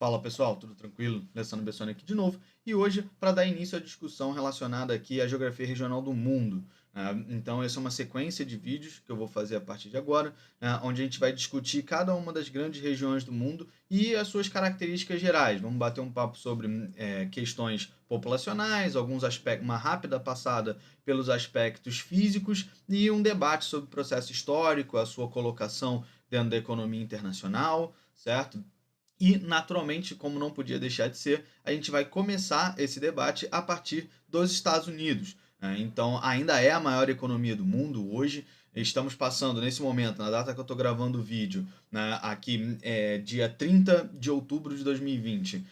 Fala pessoal, tudo tranquilo? Alessandro Bessoni aqui de novo e hoje para dar início à discussão relacionada aqui à geografia regional do mundo. Então essa é uma sequência de vídeos que eu vou fazer a partir de agora, onde a gente vai discutir cada uma das grandes regiões do mundo e as suas características gerais. Vamos bater um papo sobre questões populacionais, alguns aspectos, uma rápida passada pelos aspectos físicos e um debate sobre o processo histórico, a sua colocação dentro da economia internacional, certo? E, naturalmente, como não podia deixar de ser, a gente vai começar esse debate a partir dos Estados Unidos. Então, ainda é a maior economia do mundo hoje. Estamos passando, nesse momento, na data que eu estou gravando o vídeo, né, aqui dia 30 de outubro de 2020.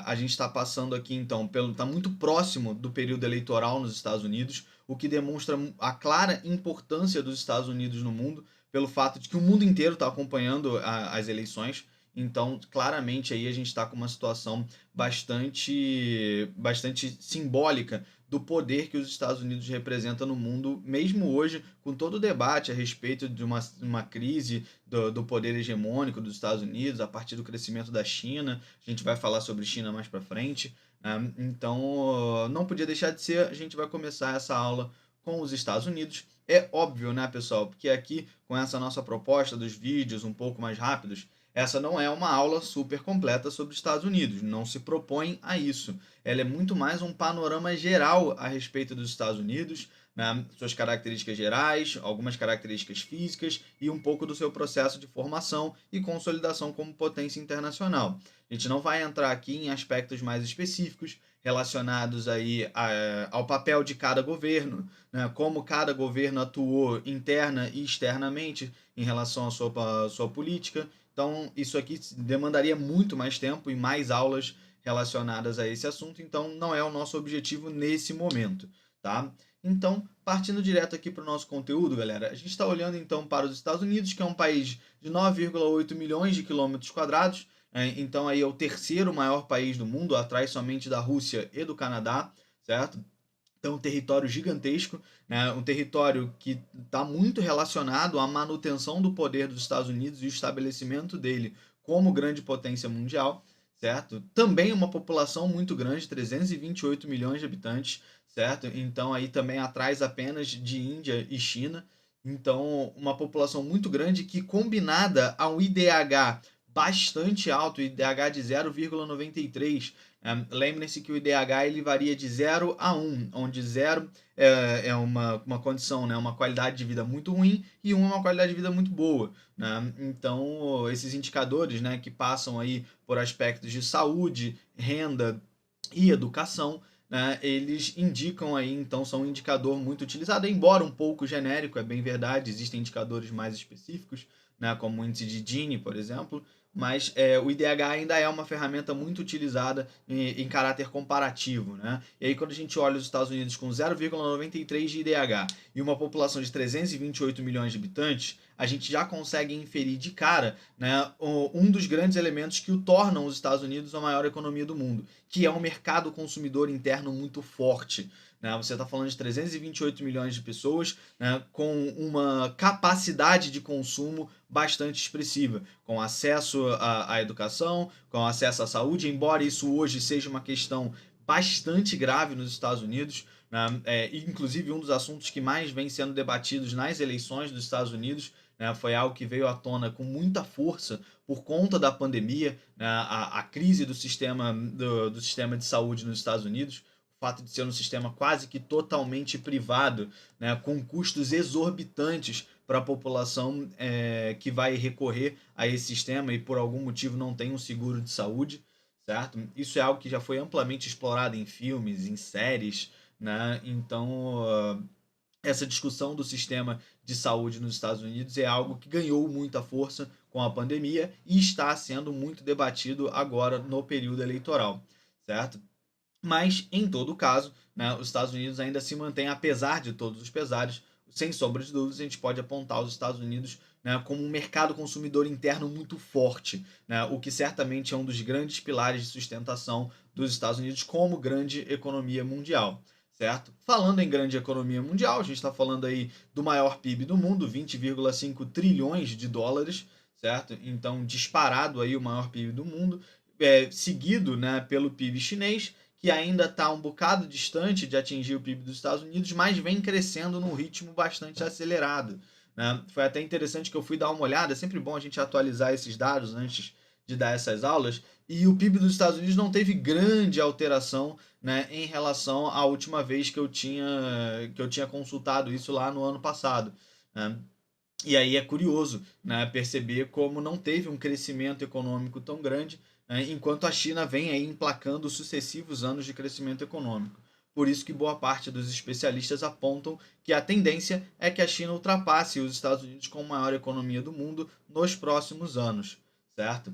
A gente está passando aqui, então, está muito próximo do período eleitoral nos Estados Unidos, o que demonstra a clara importância dos Estados Unidos no mundo, pelo fato de que o mundo inteiro está acompanhando as eleições. Então, claramente aí a gente está com uma situação bastante simbólica do poder que os Estados Unidos representam no mundo, mesmo hoje, com todo o debate a respeito de uma crise do poder hegemônico dos Estados Unidos, a partir do crescimento da China. A gente vai falar sobre China mais para frente. Então, não podia deixar de ser, a gente vai começar essa aula com os Estados Unidos. É óbvio, né, pessoal? Porque aqui, com essa nossa proposta dos vídeos um pouco mais rápidos, essa não é uma aula super completa sobre os Estados Unidos, não se propõe a isso. Ela é muito mais um panorama geral a respeito dos Estados Unidos, né, suas características gerais, algumas características físicas e um pouco do seu processo de formação e consolidação como potência internacional. A gente não vai entrar aqui em aspectos mais específicos relacionados aí ao papel de cada governo, né, como cada governo atuou interna e externamente em relação à sua política. Então, isso aqui demandaria muito mais tempo e mais aulas relacionadas a esse assunto, então não é o nosso objetivo nesse momento, tá? Então, partindo direto aqui para o nosso conteúdo, galera, a gente está olhando então para os Estados Unidos, que é um país de 9,8 milhões de quilômetros quadrados, então aí é o terceiro maior país do mundo, atrás somente da Rússia e do Canadá, certo? Então, um território gigantesco, né? Um território que está muito relacionado à manutenção do poder dos Estados Unidos e o estabelecimento dele como grande potência mundial, certo? Também uma população muito grande, 328 milhões de habitantes, certo? Então, aí também atrás apenas de Índia e China. Então, uma população muito grande que, combinada a um IDH bastante alto, IDH de 0,93. Lembrem-se que o IDH ele varia de 0 a 1, onde 0 é uma condição, né, uma qualidade de vida muito ruim e 1 é uma qualidade de vida muito boa. Né? Então, esses indicadores, né, que passam aí por aspectos de saúde, renda e educação, né, eles indicam aí, então são um indicador muito utilizado, embora um pouco genérico, é bem verdade, existem indicadores mais específicos, né, como o índice de Gini, por exemplo, mas o IDH ainda é uma ferramenta muito utilizada em caráter comparativo. Né? E aí quando a gente olha os Estados Unidos com 0,93 de IDH e uma população de 328 milhões de habitantes, a gente já consegue inferir de cara, né, um dos grandes elementos que o tornam os Estados Unidos a maior economia do mundo, que é um mercado consumidor interno muito forte. Né? Você está falando de 328 milhões de pessoas, né, com uma capacidade de consumo bastante expressiva, com acesso à educação, com acesso à saúde, embora isso hoje seja uma questão bastante grave nos Estados Unidos. Né? Inclusive, um dos assuntos que mais vem sendo debatidos nas eleições dos Estados Unidos, né, foi algo que veio à tona com muita força por conta da pandemia, né, a crise do sistema de saúde nos Estados Unidos, o fato de ser um sistema quase que totalmente privado, né, com custos exorbitantes para a população que vai recorrer a esse sistema e por algum motivo não tem um seguro de saúde, certo? Isso é algo que já foi amplamente explorado em filmes, em séries, né? Então, essa discussão do sistema de saúde nos Estados Unidos é algo que ganhou muita força com a pandemia e está sendo muito debatido agora no período eleitoral, certo? Mas, em todo caso, né, os Estados Unidos ainda se mantém, apesar de todos os pesares, sem sombra de dúvidas, a gente pode apontar os Estados Unidos, né, como um mercado consumidor interno muito forte, né, o que certamente é um dos grandes pilares de sustentação dos Estados Unidos como grande economia mundial. Certo? Falando em grande economia mundial, a gente está falando aí do maior PIB do mundo, 20,5 trilhões de dólares, certo? Então, disparado aí o maior PIB do mundo, seguido, né, pelo PIB chinês, que ainda está um bocado distante de atingir o PIB dos Estados Unidos, mas vem crescendo num ritmo bastante acelerado, né? Foi até interessante que eu fui dar uma olhada, é sempre bom a gente atualizar esses dados antes de dar essas aulas, e o PIB dos Estados Unidos não teve grande alteração, né, em relação à última vez que eu tinha consultado isso lá no ano passado, né? E aí é curioso, né, perceber como não teve um crescimento econômico tão grande, né, enquanto a China vem aí emplacando sucessivos anos de crescimento econômico. Por isso que boa parte dos especialistas apontam que a tendência é que a China ultrapasse os Estados Unidos como maior economia do mundo nos próximos anos, certo?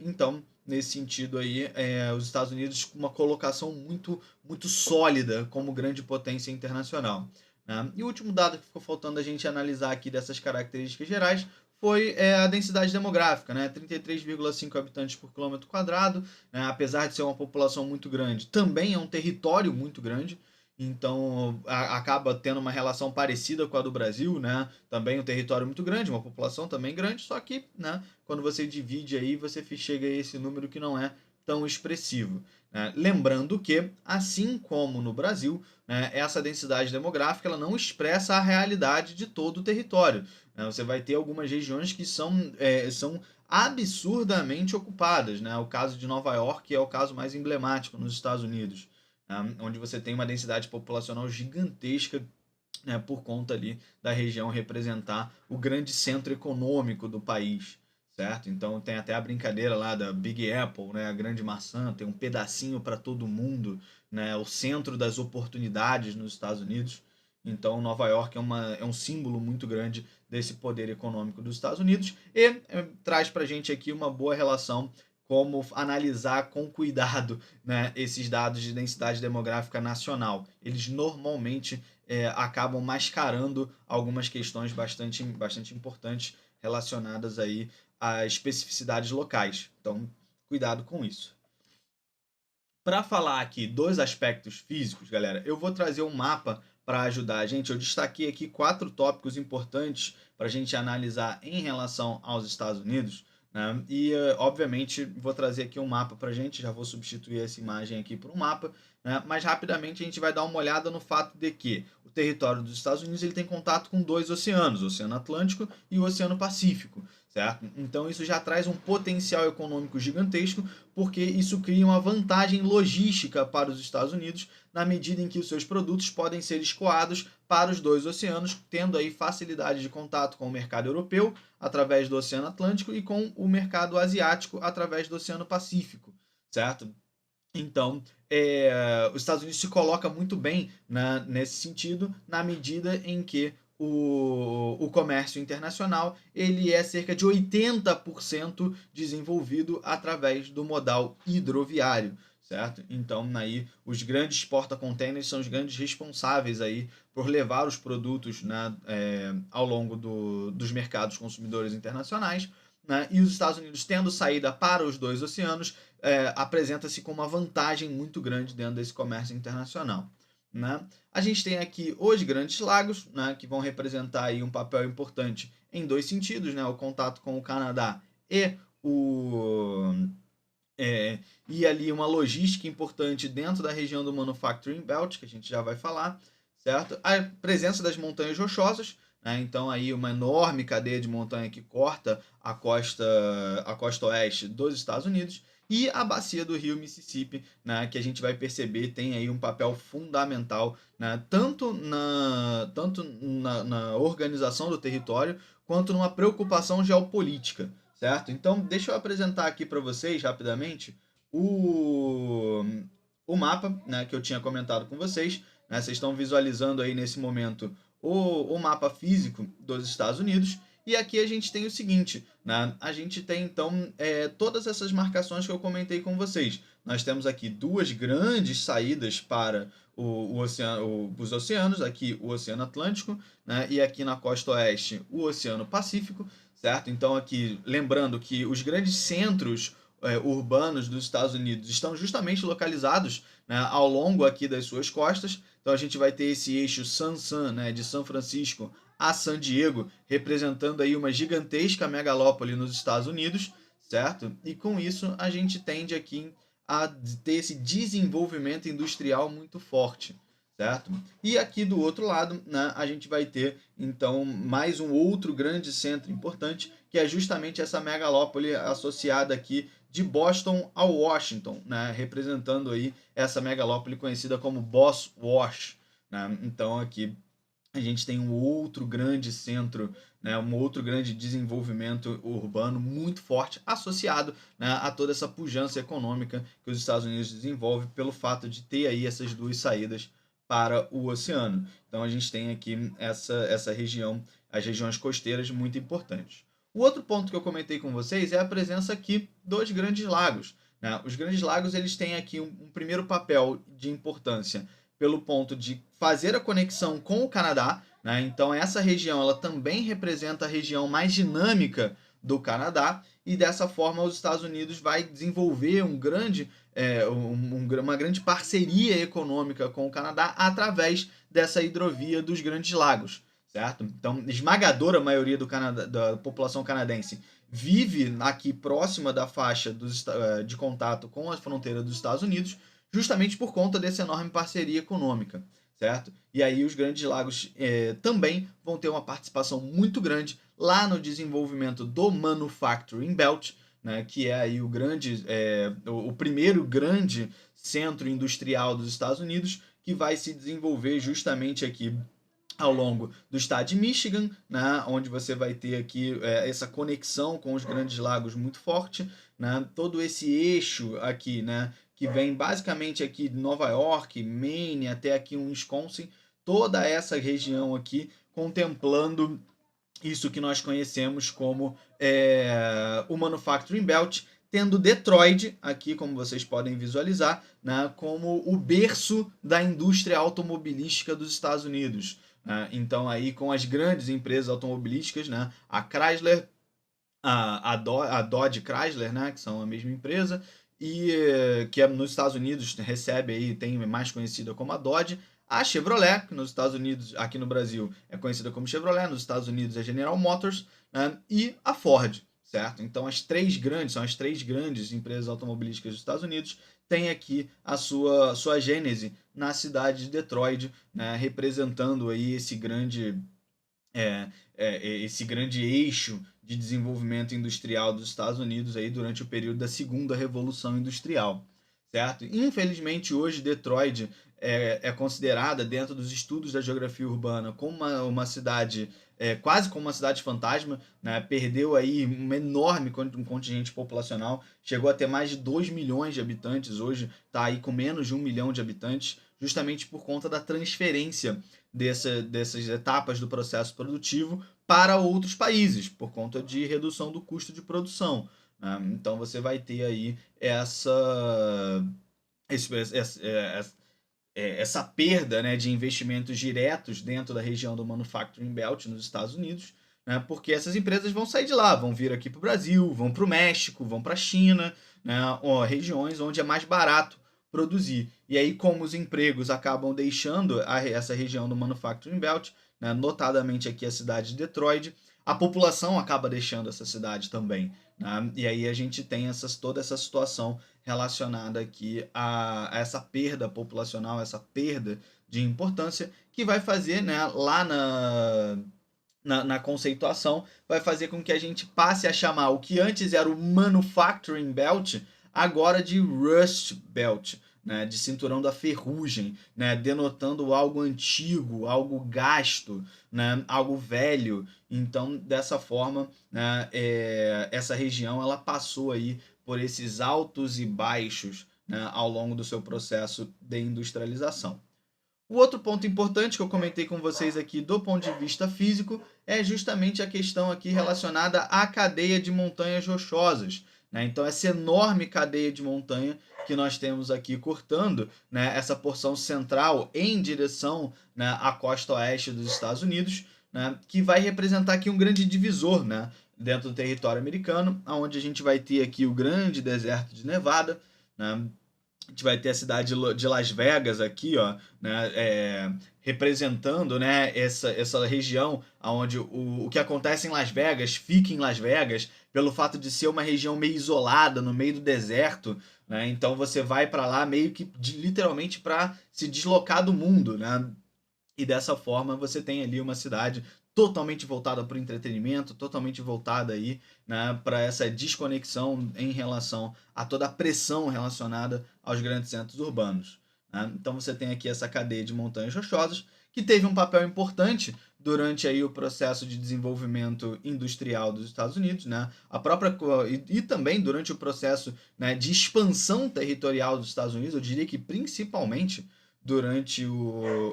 Então, nesse sentido aí, os Estados Unidos com uma colocação muito sólida como grande potência internacional, né? E o último dado que ficou faltando a gente analisar aqui dessas características gerais foi a densidade demográfica, né? 33,5 habitantes por quilômetro quadrado, né? Apesar de ser uma população muito grande, também é um território muito grande, então acaba tendo uma relação parecida com a do Brasil, né? Também um território muito grande, uma população também grande, só que, né, quando você divide aí, você chega a esse número que não é tão expressivo, né? Lembrando que, assim como no Brasil, né, essa densidade demográfica ela não expressa a realidade de todo o território, né? Você vai ter algumas regiões que são absurdamente ocupadas, né? O caso de Nova York é o caso mais emblemático nos Estados Unidos, né? Onde você tem uma densidade populacional gigantesca, né, por conta ali da região representar o grande centro econômico do país, certo? Então tem até a brincadeira lá da Big Apple, né, a grande maçã, tem um pedacinho para todo mundo, né, o centro das oportunidades nos Estados Unidos. Então Nova York é um símbolo muito grande desse poder econômico dos Estados Unidos e traz para a gente aqui uma boa relação como analisar com cuidado, né, esses dados de densidade demográfica nacional. Eles normalmente acabam mascarando algumas questões bastante importantes relacionadas aí a especificidades locais. Então, cuidado com isso. Para falar aqui dos aspectos físicos, galera, eu vou trazer um mapa para ajudar a gente. Eu destaquei aqui 4 tópicos importantes para a gente analisar em relação aos Estados Unidos, né? E, obviamente, vou trazer aqui um mapa para a gente. Já vou substituir essa imagem aqui por um mapa, né? Mas, rapidamente, a gente vai dar uma olhada no fato de que o território dos Estados Unidos ele tem contato com 2 oceanos, o Oceano Atlântico e o Oceano Pacífico, certo? Então, isso já traz um potencial econômico gigantesco, porque isso cria uma vantagem logística para os Estados Unidos, na medida em que os seus produtos podem ser escoados para os 2 oceanos, tendo aí facilidade de contato com o mercado europeu, através do Oceano Atlântico, e com o mercado asiático, através do Oceano Pacífico, certo? Então, os Estados Unidos se coloca muito bem, né, nesse sentido, na medida em que o comércio internacional ele é cerca de 80% desenvolvido através do modal hidroviário, certo? Então, aí, os grandes porta-containers são os grandes responsáveis aí por levar os produtos, né, ao longo dos mercados consumidores internacionais, né? E os Estados Unidos, tendo saída para os 2 oceanos, apresenta-se com uma vantagem muito grande dentro desse comércio internacional, né? A gente tem aqui os Grandes Lagos, né, que vão representar aí um papel importante em 2 sentidos, né, o contato com o Canadá e é, e ali uma logística importante dentro da região do Manufacturing Belt, que a gente já vai falar, certo? A presença das montanhas rochosas, né? Então aí uma enorme cadeia de montanha que corta a costa oeste dos Estados Unidos, e a bacia do rio Mississippi, né, que a gente vai perceber tem aí um papel fundamental, né, tanto na organização do território, quanto numa preocupação geopolítica, certo? Então, deixa eu apresentar aqui para vocês rapidamente o, o mapa, né, que eu tinha comentado com vocês, né? Vocês estão visualizando aí nesse momento o mapa físico dos Estados Unidos. E aqui a gente tem o seguinte, né? A gente tem então todas essas marcações que eu comentei com vocês. Nós temos aqui 2 grandes saídas para os oceanos, aqui o Oceano Atlântico, né? E aqui na costa oeste o Oceano Pacífico, certo? Então aqui, lembrando que os grandes centros urbanos dos Estados Unidos estão justamente localizados, né, ao longo aqui das suas costas. Então a gente vai ter esse eixo San, né, de São Francisco a San Diego, representando aí uma gigantesca megalópole nos Estados Unidos, certo? E com isso a gente tende aqui a ter esse desenvolvimento industrial muito forte, certo? E aqui do outro lado, né, a gente vai ter então mais um outro grande centro importante, que é justamente essa megalópole associada aqui de Boston ao Washington, né, representando aí essa megalópole conhecida como Boswash, né? Então aqui a gente tem um outro grande centro, né, um outro grande desenvolvimento urbano muito forte associado, né, a toda essa pujança econômica que os Estados Unidos desenvolve pelo fato de ter aí essas duas saídas para o oceano. Então a gente tem aqui essa região, as regiões costeiras muito importantes. O outro ponto que eu comentei com vocês é a presença aqui dos Grandes Lagos, né? Os Grandes Lagos eles têm aqui um primeiro papel de importância pelo ponto de fazer a conexão com o Canadá, né? Então essa região ela também representa a região mais dinâmica do Canadá e dessa forma os Estados Unidos vai desenvolver uma grande parceria econômica com o Canadá através dessa hidrovia dos Grandes Lagos, certo? Então esmagadora maioria da população canadense vive aqui próxima da faixa de contato com a fronteira dos Estados Unidos, justamente por conta dessa enorme parceria econômica, certo? E aí os Grandes Lagos também vão ter uma participação muito grande lá no desenvolvimento do Manufacturing Belt, né, que é aí o primeiro grande centro industrial dos Estados Unidos, que vai se desenvolver justamente aqui ao longo do estado de Michigan, né, onde você vai ter aqui essa conexão com os Grandes Lagos muito forte, né, todo esse eixo aqui, né, que vem basicamente aqui de Nova York, Maine, até aqui um Wisconsin, toda essa região aqui contemplando isso que nós conhecemos como o Manufacturing Belt, tendo Detroit aqui, como vocês podem visualizar, né, como o berço da indústria automobilística dos Estados Unidos. Então aí com as grandes empresas automobilísticas, né, a Chrysler, a Dodge Chrysler, né, que são a mesma empresa, e que nos Estados Unidos recebe aí, tem mais conhecida como a Dodge, a Chevrolet, que nos Estados Unidos, aqui no Brasil, é conhecida como Chevrolet, nos Estados Unidos é General Motors, né, e a Ford, certo? Então são as três grandes empresas automobilísticas dos Estados Unidos, têm aqui a sua gênese na cidade de Detroit, né, representando aí esse grande eixo de desenvolvimento industrial dos Estados Unidos aí durante o período da Segunda Revolução Industrial, certo? Infelizmente, hoje Detroit é considerada, dentro dos estudos da geografia urbana, como uma cidade, quase como uma cidade fantasma, né? Perdeu aí um enorme contingente populacional, chegou a ter mais de 2 milhões de habitantes, hoje está aí com menos de 1 milhão de habitantes, justamente por conta da transferência dessas etapas do processo produtivo para outros países, por conta de redução do custo de produção, né? Então você vai ter aí essa perda, né, de investimentos diretos dentro da região do Manufacturing Belt nos Estados Unidos, né, porque essas empresas vão sair de lá, vão vir aqui para o Brasil, vão para o México, vão para a China, né, regiões onde é mais barato produzir. E aí, como os empregos acabam deixando essa região do Manufacturing Belt, né, notadamente aqui a cidade de Detroit, a população acaba deixando essa cidade também, né? E aí a gente tem toda essa situação relacionada aqui a essa perda populacional, essa perda de importância, que vai fazer, né, lá na conceituação, vai fazer com que a gente passe a chamar o que antes era o Manufacturing Belt, agora de Rust Belt, né, de cinturão da ferrugem, né, denotando algo antigo, algo gasto, né, algo velho. Então, dessa forma, né, essa região ela passou aí por esses altos e baixos, né, ao longo do seu processo de industrialização. O outro ponto importante que eu comentei com vocês aqui do ponto de vista físico é justamente a questão aqui relacionada à cadeia de montanhas rochosas, né? Então, essa enorme cadeia de montanha que nós temos aqui cortando, né, essa porção central em direção, né, à costa oeste dos Estados Unidos, né, que vai representar aqui um grande divisor, né, dentro do território americano, onde a gente vai ter aqui o grande deserto de Nevada, né? A gente vai ter a cidade de Las Vegas aqui, ó, né, representando, né, essa região onde o que acontece em Las Vegas fica em Las Vegas, pelo fato de ser uma região meio isolada, no meio do deserto, né? Então você vai para lá meio que literalmente para se deslocar do mundo, né? E dessa forma você tem ali uma cidade totalmente voltada para o entretenimento, totalmente voltada aí, né, para essa desconexão em relação a toda a pressão relacionada aos grandes centros urbanos, né? Então você tem aqui essa cadeia de montanhas rochosas que teve um papel importante durante aí o processo de desenvolvimento industrial dos Estados Unidos, né? A própria e também durante o processo, né, de expansão territorial dos Estados Unidos, eu diria que principalmente durante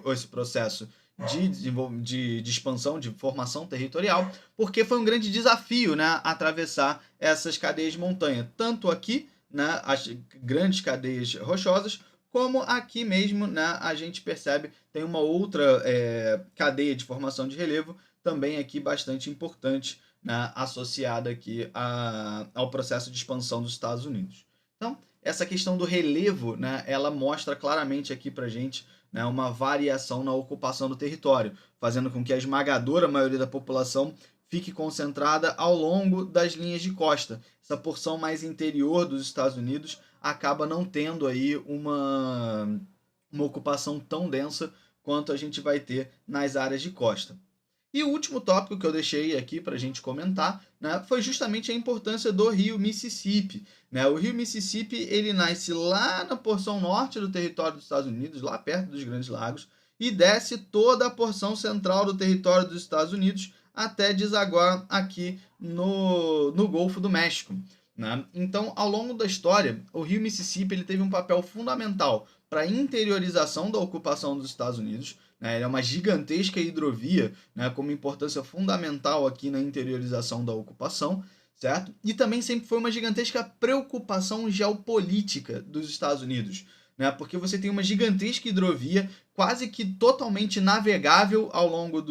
esse processo de expansão, de formação territorial, porque foi um grande desafio, né, atravessar essas cadeias de montanha, tanto aqui, né, as grandes cadeias rochosas, como aqui mesmo, né, a gente percebe tem uma outra cadeia de formação de relevo, também aqui bastante importante, né, associada aqui ao processo de expansão dos Estados Unidos. Então, essa questão do relevo, né, ela mostra claramente aqui para a gente, né, uma variação na ocupação do território, fazendo com que a esmagadora maioria da população fique concentrada ao longo das linhas de costa. Essa porção mais interior dos Estados Unidos acaba não tendo aí uma ocupação tão densa quanto a gente vai ter nas áreas de costa. E o último tópico que eu deixei aqui para a gente comentar, né, foi justamente a importância do rio Mississippi, né? O rio Mississippi ele nasce lá na porção norte do território dos Estados Unidos, lá perto dos Grandes Lagos, e desce toda a porção central do território dos Estados Unidos até desaguar aqui no Golfo do México, né? Então, ao longo da história, o rio Mississippi ele teve um papel fundamental para a interiorização da ocupação dos Estados Unidos, né? Ele é uma gigantesca hidrovia, né, com uma importância fundamental aqui na interiorização da ocupação, certo? E também sempre foi uma gigantesca preocupação geopolítica dos Estados Unidos, né? Porque você tem uma gigantesca hidrovia quase que totalmente navegável ao longo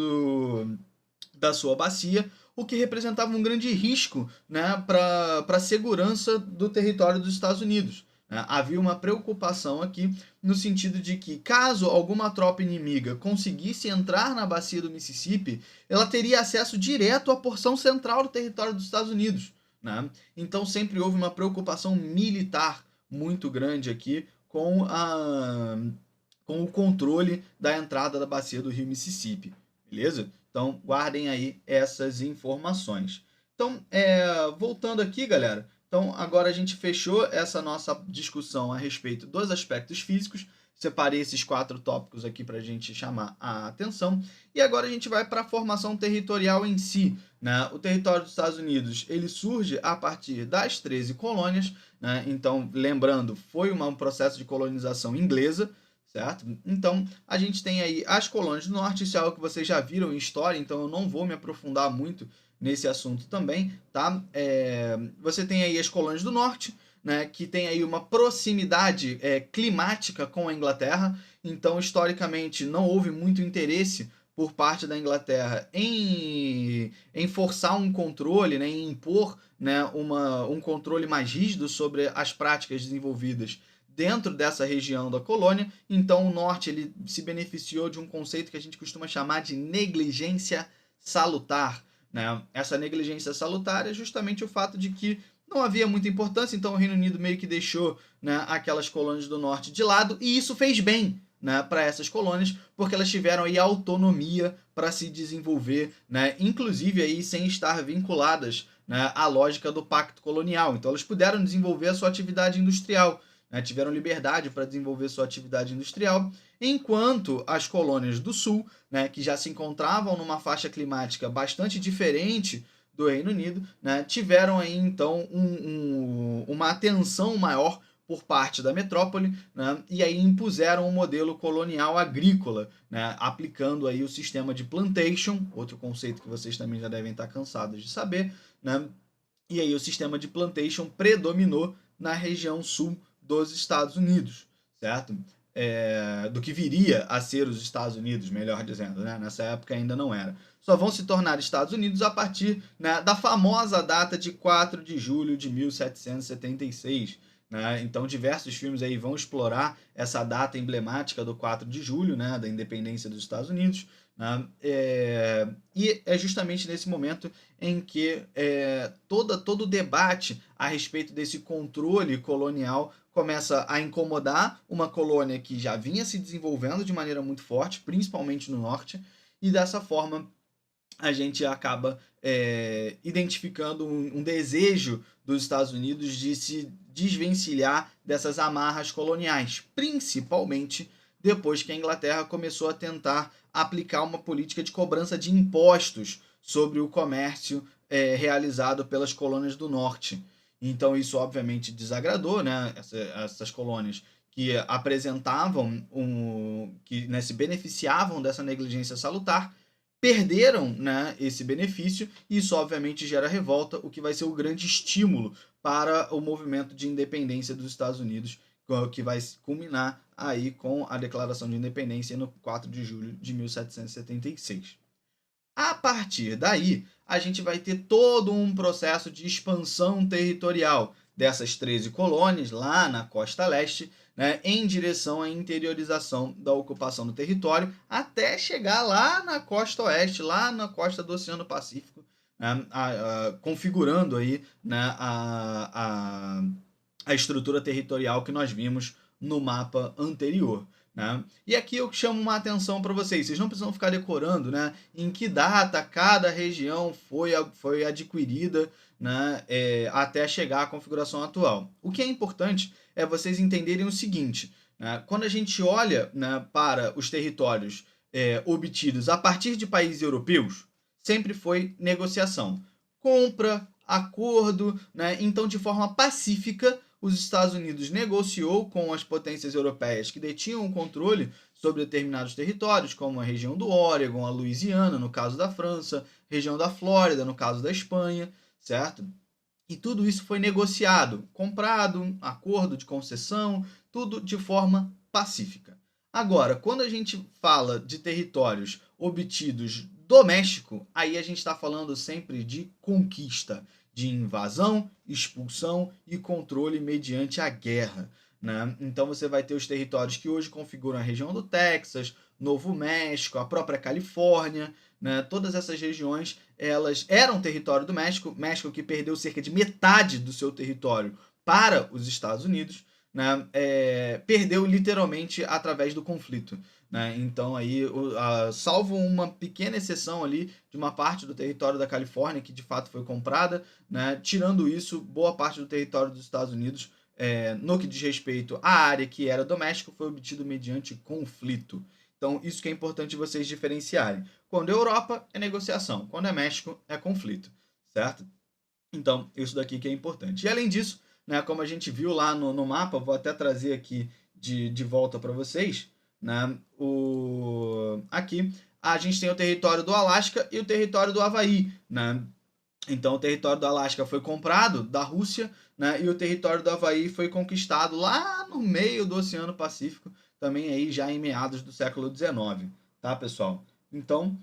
da sua bacia, o que representava um grande risco, né, para a segurança do território dos Estados Unidos. Havia uma preocupação aqui no sentido de que, caso alguma tropa inimiga conseguisse entrar na bacia do Mississippi, ela teria acesso direto à porção central do território dos Estados Unidos, né? Então sempre houve uma preocupação militar muito grande aqui com o controle da entrada da bacia do rio Mississippi, beleza? Então guardem aí essas informações. Então, voltando aqui, galera. Então, agora a gente fechou essa nossa discussão a respeito dos aspectos físicos. Separei esses 4 tópicos aqui para a gente chamar a atenção. E agora a gente vai para a formação territorial em si, né? O território dos Estados Unidos ele surge a partir das 13 colônias, né? Então, lembrando, foi um processo de colonização inglesa, certo? Então, a gente tem aí as colônias do norte, isso é algo que vocês já viram em história, então eu não vou me aprofundar muito nesse assunto também, tá? Você tem aí as colônias do norte, né, que tem aí uma proximidade climática com a Inglaterra, então historicamente não houve muito interesse por parte da Inglaterra em forçar um controle, né, em impor, né, um controle mais rígido sobre as práticas desenvolvidas dentro dessa região da colônia. Então o norte ele se beneficiou de um conceito que a gente costuma chamar de negligência salutar, né? Essa negligência salutar é justamente o fato de que não havia muita importância, então o Reino Unido meio que deixou, né, aquelas colônias do norte de lado, e isso fez bem, né, para essas colônias, porque elas tiveram aí autonomia para se desenvolver, né, inclusive aí sem estar vinculadas, né, à lógica do pacto colonial. Então elas puderam desenvolver a sua atividade industrial, né, tiveram liberdade para desenvolver sua atividade industrial, enquanto as colônias do sul, né, que já se encontravam numa faixa climática bastante diferente do Reino Unido, né, tiveram aí então uma atenção maior por parte da metrópole, né, e aí impuseram um modelo colonial agrícola, né, aplicando aí o sistema de plantation, outro conceito que vocês também já devem estar cansados de saber, né, e aí o sistema de plantation predominou na região sul dos Estados Unidos, certo? Do que viria a ser os Estados Unidos, melhor dizendo, né? Nessa época ainda não era. Só vão se tornar Estados Unidos a partir, né, da famosa data de 4 de julho de 1776. Né? Então diversos filmes aí vão explorar essa data emblemática do 4 de julho, né, da independência dos Estados Unidos. né? E é justamente nesse momento em que todo o debate a respeito desse controle colonial começa a incomodar uma colônia que já vinha se desenvolvendo de maneira muito forte, principalmente no norte, e dessa forma a gente acaba identificando um desejo dos Estados Unidos de se desvencilhar dessas amarras coloniais, principalmente depois que a Inglaterra começou a tentar aplicar uma política de cobrança de impostos sobre o comércio realizado pelas colônias do norte. Então isso obviamente desagradou, né, essas colônias que apresentavam que, né, se beneficiavam dessa negligência salutar, perderam, né, esse benefício, e isso obviamente gera revolta, o que vai ser o grande estímulo para o movimento de independência dos Estados Unidos, que vai culminar aí com a Declaração de Independência no 4 de julho de 1776. A partir daí, a gente vai ter todo um processo de expansão territorial dessas 13 colônias lá na costa leste, né, em direção à interiorização da ocupação do território, até chegar lá na costa oeste, lá na costa do Oceano Pacífico, né, configurando aí, né, a estrutura territorial que nós vimos no mapa anterior. Né? E aqui eu chamo uma atenção para vocês não precisam ficar decorando, né, em que data cada região foi adquirida, né, até chegar à configuração atual. O que é importante é vocês entenderem o seguinte, né, quando a gente olha, né, para os territórios obtidos a partir de países europeus, sempre foi negociação, compra, acordo, né, então de forma pacífica os Estados Unidos negociou com as potências europeias que detinham o controle sobre determinados territórios, como a região do Oregon, a Louisiana, no caso da França, região da Flórida, no caso da Espanha, certo? E tudo isso foi negociado, comprado, acordo de concessão, tudo de forma pacífica. Agora, quando a gente fala de territórios obtidos do México, aí a gente está falando sempre de conquista, de invasão, expulsão e controle mediante a guerra. Né? Então você vai ter os territórios que hoje configuram a região do Texas, Novo México, a própria Califórnia, né? Todas essas regiões elas eram território do México, México que perdeu cerca de metade do seu território para os Estados Unidos, né? Perdeu literalmente através do conflito. Né? Então, aí, salvo uma pequena exceção ali de uma parte do território da Califórnia, que de fato foi comprada, né? Tirando isso, boa parte do território dos Estados Unidos, no que diz respeito à área que era do México, foi obtido mediante conflito. Então, isso que é importante vocês diferenciarem. Quando é Europa, é negociação. Quando é México, é conflito. Certo? Então, isso daqui que é importante. E além disso, né, como a gente viu lá no mapa, vou até trazer aqui de volta para vocês, né, aqui a gente tem o território do Alasca e o território do Havaí. Né? Então, o território do Alasca foi comprado da Rússia, né, e o território do Havaí foi conquistado lá no meio do Oceano Pacífico, também aí já em meados do século XIX. Tá, pessoal? Então,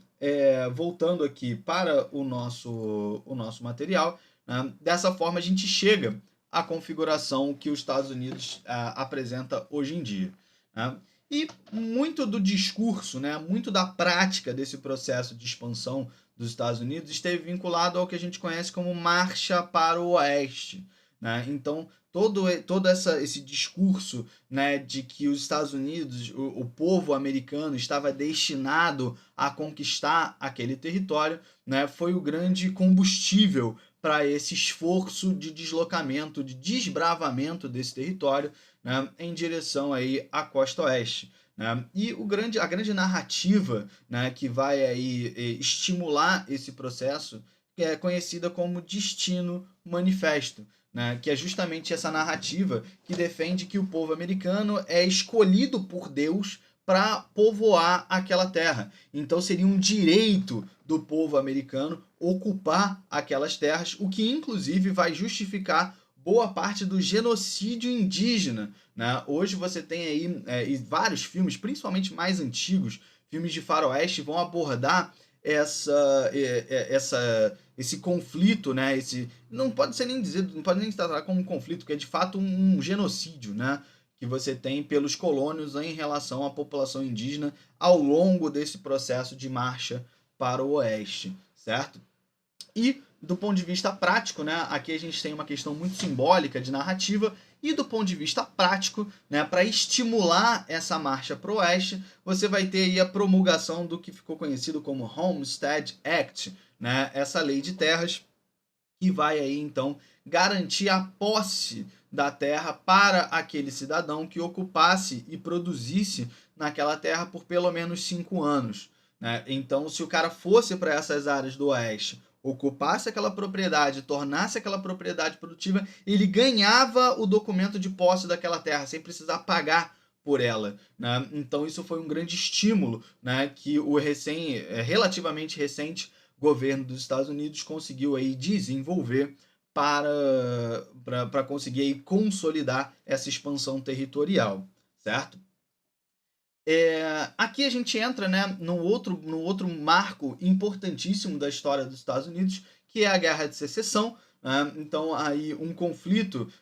voltando aqui para o nosso material, né, dessa forma a gente chega à configuração que os Estados Unidos apresenta hoje em dia. Né? E muito do discurso, né, muito da prática desse processo de expansão dos Estados Unidos esteve vinculado ao que a gente conhece como marcha para o oeste. Né? Então, todo esse discurso, né, de que os Estados Unidos, o povo americano, estava destinado a conquistar aquele território, né, foi o grande combustível para esse esforço de deslocamento, de desbravamento desse território, né, em direção aí à costa oeste. Né? E a grande narrativa, né, que vai aí estimular esse processo é conhecida como Destino Manifesto, né, que é justamente essa narrativa que defende que o povo americano é escolhido por Deus para povoar aquela terra. Então seria um direito do povo americano ocupar aquelas terras, o que inclusive vai justificar boa parte do genocídio indígena. Né? Hoje você tem aí vários filmes, principalmente mais antigos, filmes de faroeste, vão abordar esse conflito, né? Não pode nem se tratar como um conflito, que é de fato um genocídio, né? que você tem pelos colônios em relação à população indígena ao longo desse processo de marcha para o oeste, certo? E do ponto de vista prático, né, aqui a gente tem uma questão muito simbólica de narrativa, e do ponto de vista prático, né, para estimular essa marcha para o oeste, você vai ter aí a promulgação do que ficou conhecido como Homestead Act, né, essa lei de terras, que vai aí então garantir a posse da terra para aquele cidadão que ocupasse e produzisse naquela terra por pelo menos 5 anos. Né? Então, se o cara fosse para essas áreas do oeste, ocupasse aquela propriedade, tornasse aquela propriedade produtiva, ele ganhava o documento de posse daquela terra, sem precisar pagar por ela. Né? Então, isso foi um grande estímulo, né, que o relativamente recente governo dos Estados Unidos conseguiu aí desenvolver para conseguir aí consolidar essa expansão territorial, certo? Aqui a gente entra, né, no outro marco importantíssimo da história dos Estados Unidos, que é a Guerra de Secessão. Né? Então, aí um conflito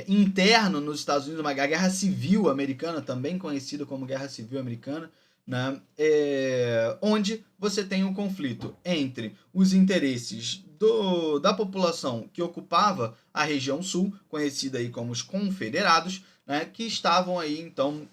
interno nos Estados Unidos, uma guerra civil americana, também conhecida como Guerra Civil Americana, né? Onde você tem um conflito entre os interesses da população que ocupava a região sul, conhecida aí como os confederados, né? Que estavam aí, então,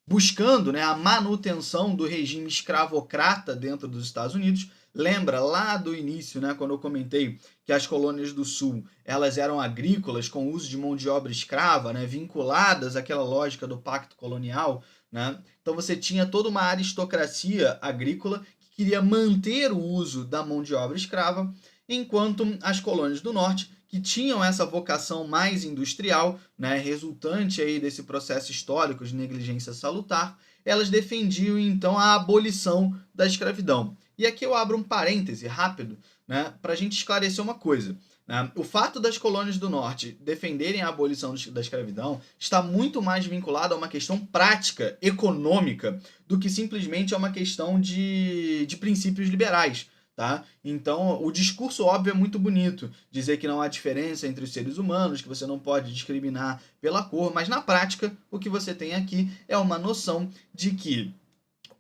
buscando, né, a manutenção do regime escravocrata dentro dos Estados Unidos. Lembra lá do início, né, quando eu comentei que as colônias do Sul elas eram agrícolas com uso de mão de obra escrava, né, vinculadas àquela lógica do pacto colonial, né? Então você tinha toda uma aristocracia agrícola que queria manter o uso da mão de obra escrava, enquanto as colônias do Norte que tinham essa vocação mais industrial, né, resultante aí desse processo histórico de negligência salutar, elas defendiam então a abolição da escravidão. E aqui eu abro um parêntese rápido, né, para a gente esclarecer uma coisa. Né? O fato das colônias do Norte defenderem a abolição da escravidão está muito mais vinculado a uma questão prática, econômica, do que simplesmente a uma questão de princípios liberais. Tá? Então, o discurso óbvio é muito bonito, dizer que não há diferença entre os seres humanos, que você não pode discriminar pela cor, mas na prática o que você tem aqui é uma noção de que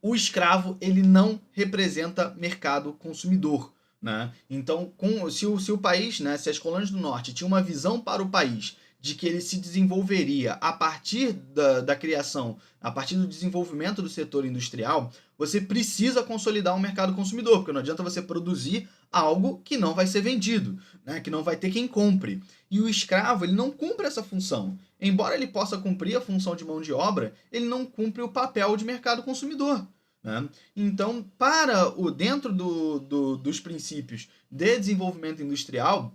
o escravo ele não representa mercado consumidor. Né? Então, se o país, né, se as colônias do Norte tinham uma visão para o país de que ele se desenvolveria a partir da criação, a partir do desenvolvimento do setor industrial, você precisa consolidar um mercado consumidor, porque não adianta você produzir algo que não vai ser vendido, né, que não vai ter quem compre. E o escravo ele não cumpre essa função. Embora ele possa cumprir a função de mão de obra, ele não cumpre o papel de mercado consumidor. Né? Então, dentro dos princípios de desenvolvimento industrial,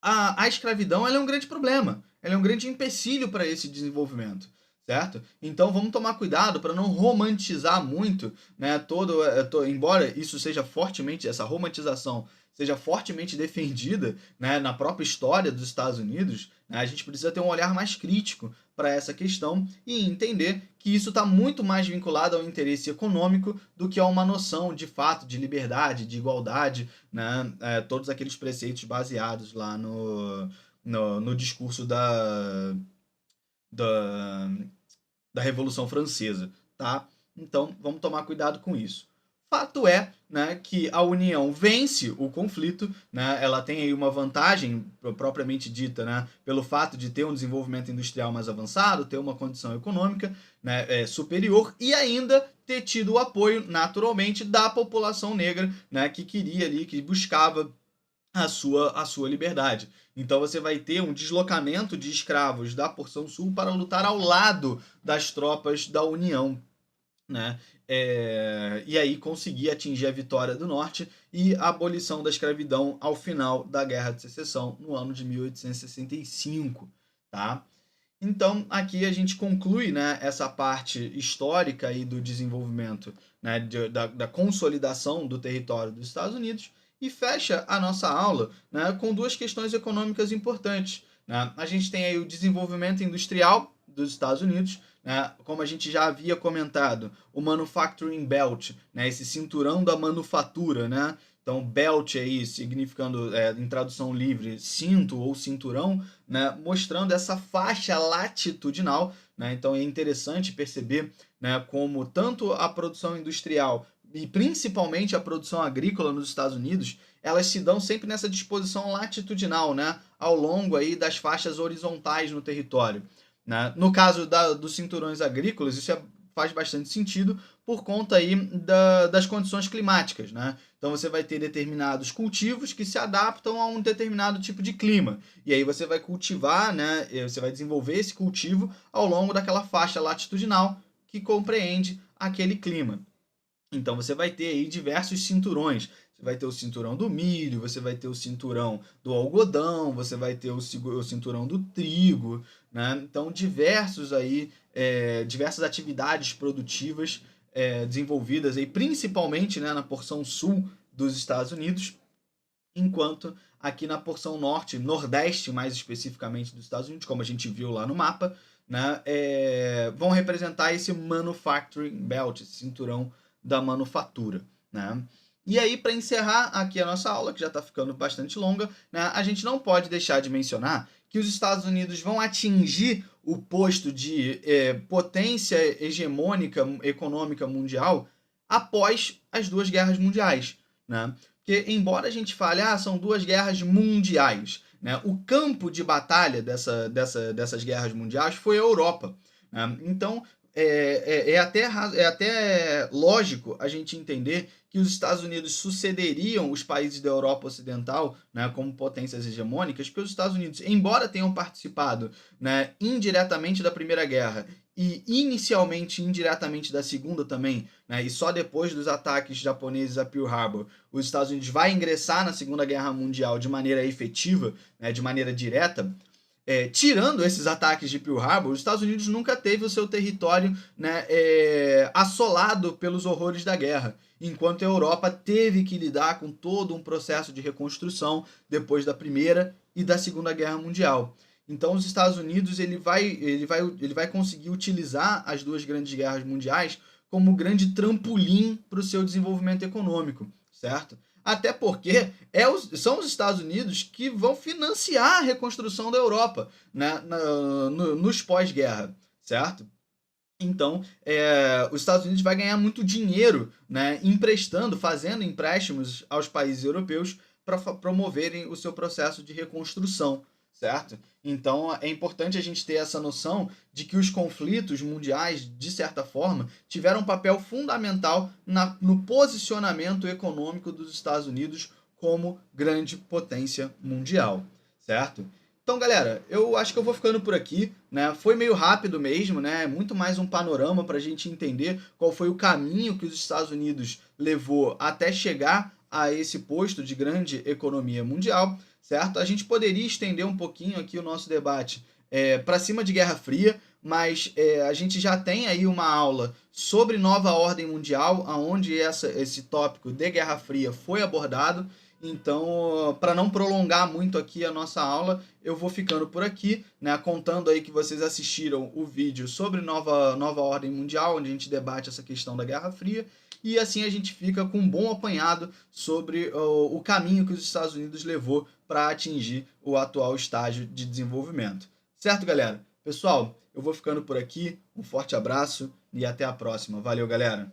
a escravidão ela é um grande problema, ela é um grande empecilho para esse desenvolvimento, certo? Então vamos tomar cuidado para não romantizar muito, né, embora isso seja fortemente, essa romantização seja fortemente defendida, né, na própria história dos Estados Unidos, né, a gente precisa ter um olhar mais crítico para essa questão e entender que isso está muito mais vinculado ao interesse econômico do que a uma noção de fato de liberdade, de igualdade, né? Todos aqueles preceitos baseados lá no discurso da, da Revolução Francesa. Tá? Então vamos tomar cuidado com isso. Fato é, né, que a União vence o conflito, né, ela tem aí uma vantagem propriamente dita, né, pelo fato de ter um desenvolvimento industrial mais avançado, ter uma condição econômica, né, superior e ainda ter tido o apoio, naturalmente, da população negra, né, que queria ali, que buscava a sua liberdade. Então você vai ter um deslocamento de escravos da porção sul para lutar ao lado das tropas da União. Né? E aí conseguir atingir a vitória do Norte e a abolição da escravidão ao final da Guerra de Secessão, no ano de 1865. Tá? Então, aqui a gente conclui, né, essa parte histórica aí do desenvolvimento, né, da consolidação do território dos Estados Unidos e fecha a nossa aula, né, com duas questões econômicas importantes. Né? A gente tem aí o desenvolvimento industrial dos Estados Unidos, né? Como a gente já havia comentado, o Manufacturing Belt, né? Esse cinturão da manufatura, né? Então, belt aí significando, em tradução livre, cinto ou cinturão, né, mostrando essa faixa latitudinal, né? Então é interessante perceber, né, como tanto a produção industrial e principalmente a produção agrícola nos Estados Unidos, elas se dão sempre nessa disposição latitudinal, né, ao longo aí das faixas horizontais no território, né? No caso dos cinturões agrícolas, isso faz bastante sentido por conta aí das condições climáticas, né? Então você vai ter determinados cultivos que se adaptam a um determinado tipo de clima. E aí você vai cultivar, né? Você vai desenvolver esse cultivo ao longo daquela faixa latitudinal que compreende aquele clima. Então você vai ter aí diversos cinturões. Você vai ter o cinturão do milho, você vai ter o cinturão do algodão, você vai ter o cinturão do trigo, né? Então diversas atividades produtivas desenvolvidas aí, principalmente, né, na porção sul dos Estados Unidos, enquanto aqui na porção norte, nordeste mais especificamente dos Estados Unidos, como a gente viu lá no mapa, né, vão representar esse manufacturing belt, esse cinturão da manufatura, né? E aí, para encerrar aqui a nossa aula, que já está ficando bastante longa, né, a gente não pode deixar de mencionar que os Estados Unidos vão atingir o posto de potência hegemônica econômica mundial após as duas guerras mundiais, né? Porque, embora a gente fale, são duas guerras mundiais, né, o campo de batalha dessas guerras mundiais foi a Europa, né? Então, é até lógico a gente entender que os Estados Unidos sucederiam os países da Europa Ocidental, né, como potências hegemônicas, porque os Estados Unidos, embora tenham participado, né, indiretamente da Primeira Guerra e inicialmente indiretamente da Segunda também, né, e só depois dos ataques japoneses a Pearl Harbor, os Estados Unidos vai ingressar na Segunda Guerra Mundial de maneira efetiva, né, de maneira direta. Tirando esses ataques de Pearl Harbor, os Estados Unidos nunca teve o seu território, né, assolado pelos horrores da guerra, enquanto a Europa teve que lidar com todo um processo de reconstrução depois da Primeira e da Segunda Guerra Mundial. Então, os Estados Unidos ele vai conseguir utilizar as duas grandes guerras mundiais como grande trampolim para o seu desenvolvimento econômico, certo? Até porque são os Estados Unidos que vão financiar a reconstrução da Europa, né, nos pós-guerra, certo? Então, os Estados Unidos vai ganhar muito dinheiro, né, fazendo empréstimos aos países europeus para promoverem o seu processo de reconstrução, certo? Então, é importante a gente ter essa noção de que os conflitos mundiais, de certa forma, tiveram um papel fundamental no posicionamento econômico dos Estados Unidos como grande potência mundial, certo? Então, galera, eu acho que eu vou ficando por aqui, né? Foi meio rápido mesmo, né? Muito mais um panorama para a gente entender qual foi o caminho que os Estados Unidos levou até chegar a esse posto de grande economia mundial, certo? A gente poderia estender um pouquinho aqui o nosso debate para cima de Guerra Fria, mas a gente já tem aí uma aula sobre nova ordem mundial, onde esse tópico de Guerra Fria foi abordado. Então, para não prolongar muito aqui a nossa aula, eu vou ficando por aqui, né, contando aí que vocês assistiram o vídeo sobre nova ordem mundial, onde a gente debate essa questão da Guerra Fria, e assim a gente fica com um bom apanhado sobre o caminho que os Estados Unidos levou para atingir o atual estágio de desenvolvimento. Certo, galera? Pessoal, eu vou ficando por aqui, um forte abraço e até a próxima. Valeu, galera!